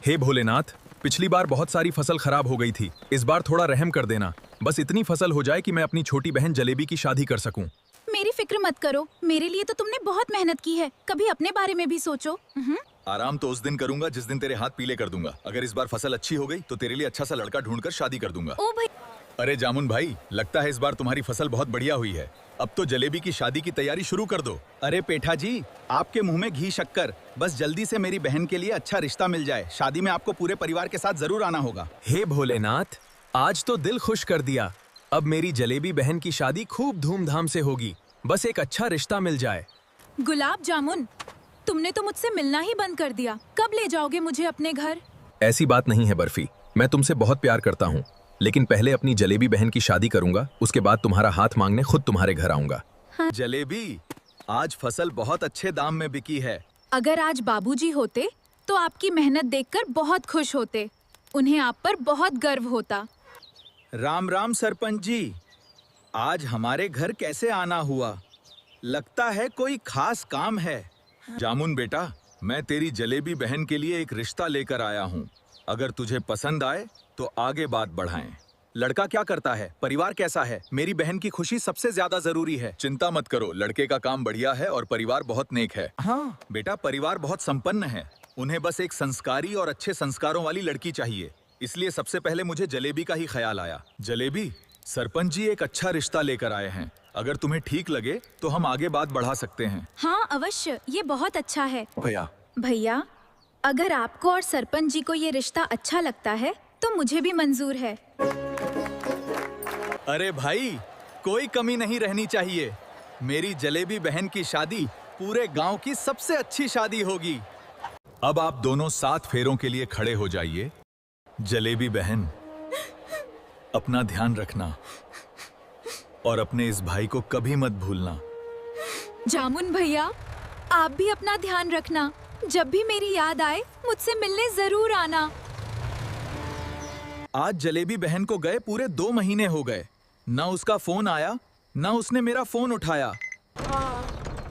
हे भोलेनाथ, पिछली बार बहुत सारी फसल खराब हो गई थी। इस बार थोड़ा रहम कर देना। बस इतनी फसल हो जाए कि मैं अपनी छोटी बहन जलेबी की शादी कर सकूं। मेरी फिक्र मत करो, मेरे लिए तो तुमने बहुत मेहनत की है, कभी अपने बारे में भी सोचो। आराम तो उस दिन करूंगा जिस दिन तेरे हाथ पीले कर दूंगा। अगर इस बार फसल अच्छी हो गई तो तेरे लिए अच्छा सा लड़का ढूंढकर शादी कर दूंगा। ओ भाई, अरे जामुन भाई, लगता है इस बार तुम्हारी फसल बहुत बढ़िया हुई है। अब तो जलेबी की शादी की तैयारी शुरू कर दो। अरे पेठा जी, आपके मुंह में घी शक्कर। बस जल्दी से मेरी बहन के लिए अच्छा रिश्ता मिल जाए। शादी में आपको पूरे परिवार के साथ जरूर आना होगा। हे भोलेनाथ, आज तो दिल खुश कर दिया। अब मेरी जलेबी बहन की शादी खूब धूमधाम से होगी। बस एक अच्छा रिश्ता मिल जाए। गुलाब जामुन, तुमने तो मुझसे मिलना ही बंद कर दिया। कब ले जाओगे मुझे अपने घर? ऐसी बात नहीं है बर्फी, मैं तुमसे बहुत प्यार करता हूँ, लेकिन पहले अपनी जलेबी बहन की शादी करूंगा। उसके बाद तुम्हारा हाथ मांगने खुद तुम्हारे घर आऊंगा। जलेबी, आज फसल बहुत अच्छे दाम में बिकी है। अगर आज बाबूजी होते तो आपकी मेहनत देखकर बहुत खुश होते। उन्हें आप पर बहुत गर्व होता। राम राम सरपंच जी, आज हमारे घर कैसे आना हुआ? लगता है कोई खास काम है। जामुन बेटा, मैं तेरी जलेबी बहन के लिए एक रिश्ता लेकर आया हूँ। अगर तुझे पसंद आए तो आगे बात बढ़ाएं। लड़का क्या करता है? परिवार कैसा है? मेरी बहन की खुशी सबसे ज्यादा जरूरी है। चिंता मत करो, लड़के का काम बढ़िया है और परिवार बहुत नेक है। हाँ बेटा, परिवार बहुत संपन्न है। उन्हें बस एक संस्कारी और अच्छे संस्कारों वाली लड़की चाहिए। इसलिए सबसे पहले मुझे जलेबी का ही ख्याल आया। जलेबी, सरपंच जी एक अच्छा रिश्ता लेकर आए हैं। अगर तुम्हें ठीक लगे तो हम आगे बात बढ़ा सकते हैं। हाँ अवश्य, ये बहुत अच्छा है। भैया, अगर आपको और सरपंच जी को ये रिश्ता अच्छा लगता है तो मुझे भी मंजूर है। अरे भाई, कोई कमी नहीं रहनी चाहिए। मेरी जलेबी बहन की शादी पूरे गांव की सबसे अच्छी शादी होगी। अब आप दोनों 7 फेरों के लिए खड़े हो जाइए। जलेबी बहन, अपना ध्यान रखना और अपने इस भाई को कभी मत भूलना। जामुन भैया, आप भी अपना ध्यान रखना। जब भी मेरी याद आए मुझसे मिलने जरूर आना। आज जलेबी बहन को गए पूरे 2 महीने हो गए। ना उसका फोन आया, ना उसने मेरा फोन उठाया।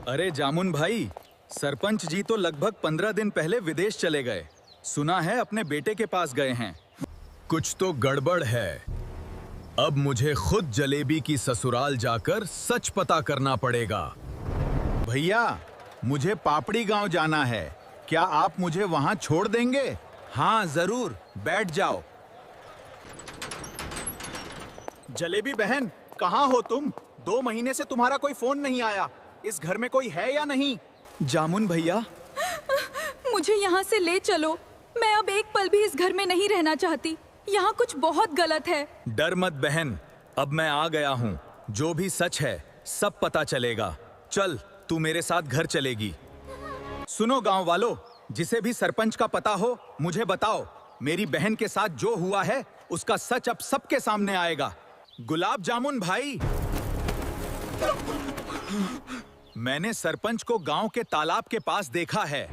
अरे जामुन भाई, सरपंच जी तो लगभग 15 दिन पहले विदेश चले गए। सुना है अपने बेटे के पास गए हैं। कुछ तो गड़बड़ है। अब मुझे खुद जलेबी की ससुराल जाकर सच पता करना पड़ेगा। भैया, मुझे पापड़ी गांव जाना है। क्या आप मुझे वहां छोड़ देंगे? हाँ जरूर, बैठ जाओ। जलेबी बहन, कहाँ हो तुम? 2 महीने से तुम्हारा कोई फोन नहीं आया। इस घर में कोई है या नहीं? जामुन भैया, मुझे यहाँ से ले चलो। मैं अब एक पल भी इस घर में नहीं रहना चाहती। यहाँ कुछ बहुत गलत है। डर मत बहन, अब मैं आ गया हूँ। जो भी सच है सब पता चलेगा। चल, तू मेरे साथ घर चलेगी। सुनो गांव वालों, जिसे भी सरपंच का पता हो मुझे बताओ। मेरी बहन के साथ जो हुआ है उसका सच अब सबके सामने आएगा। गुलाब जामुन भाई, मैंने सरपंच को गांव के तालाब के पास देखा है।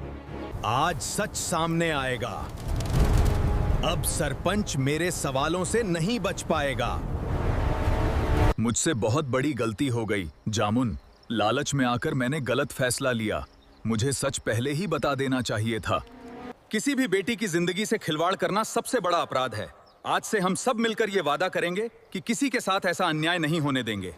आज सच सामने आएगा। अब सरपंच मेरे सवालों से नहीं बच पाएगा। मुझसे बहुत बड़ी गलती हो गई जामुन। लालच में आकर मैंने गलत फैसला लिया। मुझे सच पहले ही बता देना चाहिए था। किसी भी बेटी की जिंदगी से खिलवाड़ करना सबसे बड़ा अपराध है। आज से हम सब मिलकर ये वादा करेंगे कि किसी के साथ ऐसा अन्याय नहीं होने देंगे।